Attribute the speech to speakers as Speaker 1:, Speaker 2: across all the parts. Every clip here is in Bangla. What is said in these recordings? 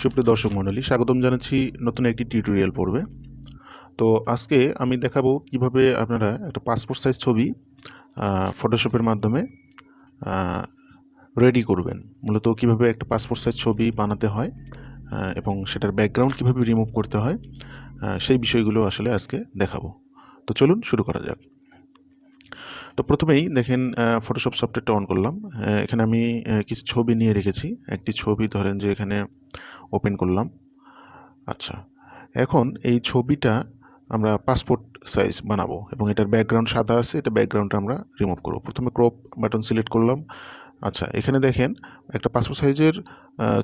Speaker 1: সুপ্রিয় দর্শক মণ্ডলী, স্বাগতম জানাচ্ছি নতুন একটি টিউটোরিয়াল পর্বে। তো আজকে আমি দেখাবো কিভাবে আপনারা একটা পাসপোর্ট সাইজ ছবি ফটোশপের মাধ্যমে রেডি করবেন। মূলত কিভাবে একটা পাসপোর্ট সাইজ ছবি বানাতে হয় এবং সেটার ব্যাকগ্রাউন্ড কিভাবে রিমুভ করতে হয়, সেই বিষয়গুলো আসলে আজকে দেখাবো। তো চলুন শুরু করা যাক। তো প্রথমেই দেখেন, ফটোশপ সফটওয়্যারটা অন করলাম। এখানে আমি কিছু ছবি নিয়ে রেখেছি। একটি ছবি ধরেন যে এখানে ওপেন করলাম। আচ্ছা, এখন এই ছবিটা আমরা পাসপোর্ট সাইজ বানাবো এবং এটার ব্যাকগ্রাউন্ড সাদা আছে, এটা ব্যাকগ্রাউন্ডটা আমরা রিমুভ করব। প্রথমে ক্রপ বাটন সিলেক্ট করলাম। আচ্ছা, এখানে দেখেন একটা পাসপোর্ট সাইজের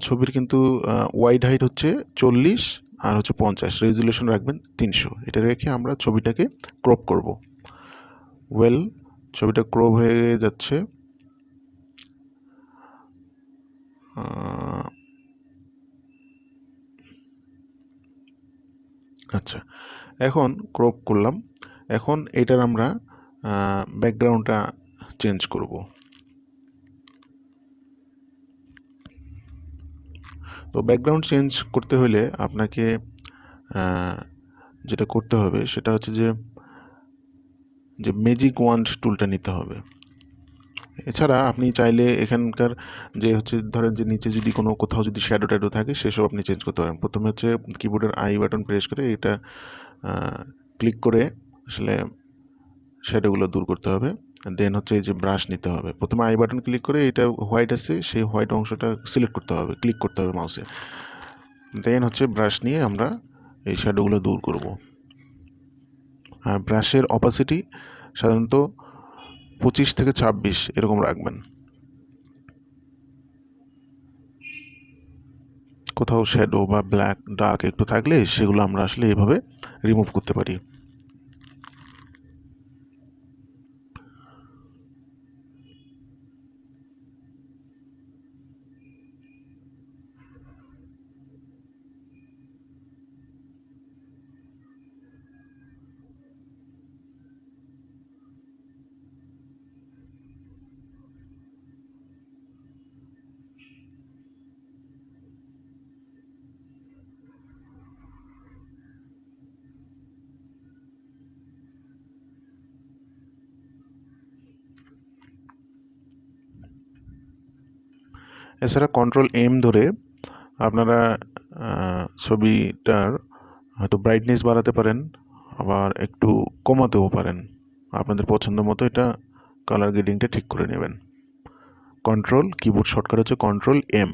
Speaker 1: ছবির কিন্তু ওয়াইড হাইট হচ্ছে 40 আর হচ্ছে 50, রেজুলেশন রাখবেন 300। এটা রেখে আমরা ছবিটাকে ক্রপ করব। ছবিটা ক্রপ হয়ে যাচ্ছে। আচ্ছা, এখন ক্রপ করলাম। এখন এটার আমরা ব্যাকগ্রাউন্ডটা চেঞ্জ করব। তো ব্যাকগ্রাউন্ড চেঞ্জ করতে হলে আপনাকে যেটা করতে হবে সেটা হচ্ছে যে ম্যাজিক ওয়ান্ড টুলটা নিতে হবে। এছাড়া আপনি চাইলে এখানকার যে হচ্ছে ধরেন যে নিচে যদি কোনো কোথাও যদি শ্যাডো ট্যাডো থাকে সেসব আপনি চেঞ্জ করতে পারেন। প্রথমে হচ্ছে কিবোর্ডের আই বাটন প্রেস করে এটা ক্লিক করে আসলে শ্যাডোগুলো দূর করতে হবে। দেন হচ্ছে এই যে ব্রাশ নিতে হবে। প্রথমে আই বাটন ক্লিক করে এটা হোয়াইট আছে সেই হোয়াইট অংশটা সিলেক্ট করতে হবে, ক্লিক করতে হবে মাউসে। দেন হচ্ছে ব্রাশ নিয়ে আমরা এই শ্যাডোগুলো দূর করব। আর ব্রাশের অপাসিটি সাধারণত 25 থেকে 26 এরকম রাখবেন। কোথাও শ্যাডো বা ব্ল্যাক ডার্ক একটু থাকলে সেগুলো আমরা আসলে এভাবে রিমুভ করতে পারি। এছাড়া কন্ট্রোল এম ধরে আপনারা ছবিটার হয়তো ব্রাইটনেস বাড়াতে পারেন, আবার একটু কমাতেও পারেন। আপনাদের পছন্দ মতো এটা কালার গ্রেডিংটা ঠিক করে নেবেন। কিবোর্ড শর্টকাট হচ্ছে কন্ট্রোল এম।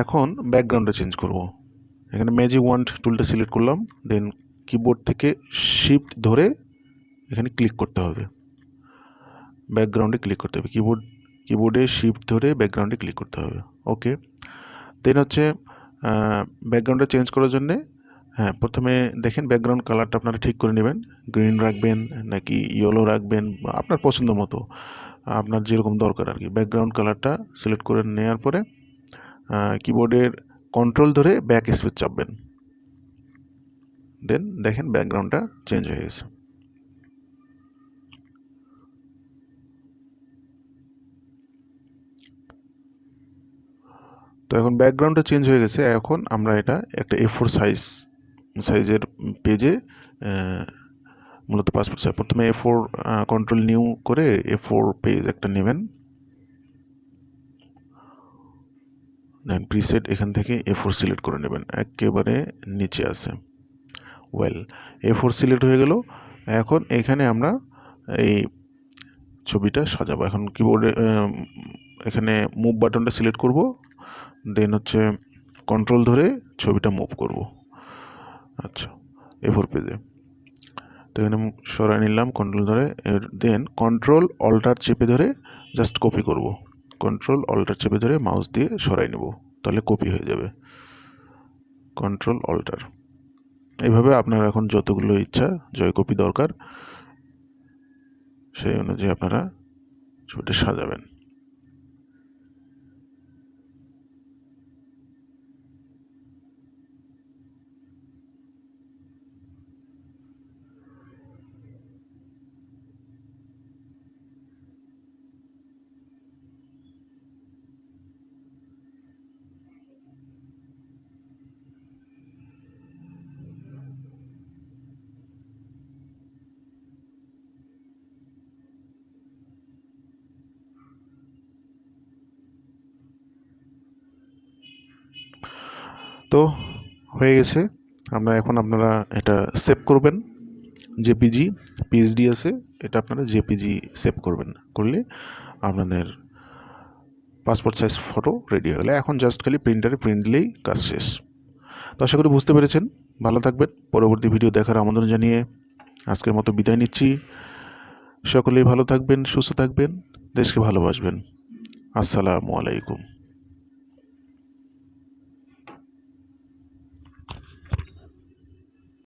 Speaker 1: এখন ব্যাকগ্রাউন্ডটা চেঞ্জ করব। এখানে ম্যাজিক ওয়ান্ড টুলটা সিলেক্ট করলাম। দেন কিবোর্ড থেকে শিফট ধরে এখানে ক্লিক করতে হবে, ব্যাকগ্রাউন্ডে ক্লিক করতে হবে। কিবোর্ডে শিফট ধরে ব্যাকগ্রাউন্ডে ক্লিক করতে হবে। ওকে। দেন হচ্ছে ব্যাকগ্রাউন্ডটা চেঞ্জ করার জন্যে প্রথমে দেখেন ব্যাকগ্রাউন্ড কালারটা আপনারা ঠিক করে নেবেন। গ্রিন রাখবেন নাকি ইয়েলো রাখবেন, আপনার পছন্দ মতো, আপনার যেরকম দরকার আর কি। ব্যাকগ্রাউন্ড কালারটা সিলেক্ট করে নেওয়ার পরে কিবোর্ডের কন্ট্রোল ধরে ব্যাক স্পেস চাপবেন। দেন দেখেন ব্যাকগ্রাউন্ডটা চেঞ্জ হয়ে গেছে। তো এখন ব্যাকগ্রাউন্ডটা চেঞ্জ হয়ে গেছে। এখন আমরা এটা একটা A4 সাইজের পেজে মূলত পাসপোর্ট সাইজ প্রথমে A4 কন্ট্রোল নিউ করে A4 পেজ একটা নেবেন। দেন প্রিসেট এখান থেকে A4 সিলেক্ট করে নেবেন, একেবারে নিচে আছে। A4 সিলেক্ট হয়ে গেল। এখন এখানে আমরা এই ছবিটা সাজাবো। এখন কিবোর্ডে এখানে মুভ বাটনটা সিলেক্ট করব। দেন হচ্ছে কন্ট্রোল ধরে ছবিটা মুভ করব। আচ্ছা, A4 পেজে তো এখানে সরাই নিলাম কন্ট্রোল ধরে। দেন কন্ট্রোল অল্টার চেপে ধরে জাস্ট কপি করব। কন্ট্রোল অল্টার চেপে ধরে মাউস দিয়ে সরাই নেব, তাহলে কপি হয়ে যাবে। Control alt. এইভাবে আপনার এখন যতগুলো ইচ্ছা জয় কপি দরকার সেই অনুযায়ী আপনারা ছবিটা সাজাবেন। তো হয়ে গেছে। আপনারা এটা সেভ করবেন। জেপিজি পিএইচডি আছে, এটা আপনারা জেপিজি সেভ করবেন। করলে আপনাদের পাসপোর্ট সাইজ ফটো রেডি হয়ে গেলে এখন জাস্ট খালি প্রিন্টারে প্রিন্ট দিলেই কাজ শেষ। তো আশা করি বুঝতে পেরেছেন। ভালো থাকবেন। পরবর্তী ভিডিও দেখার আমন্ত্রণ জানিয়ে আজকের মতো বিদায় নিচ্ছি। সকলেই ভালো থাকবেন, সুস্থ থাকবেন, দেশকে ভালোবাসবেন। আসসালামু আলাইকুম।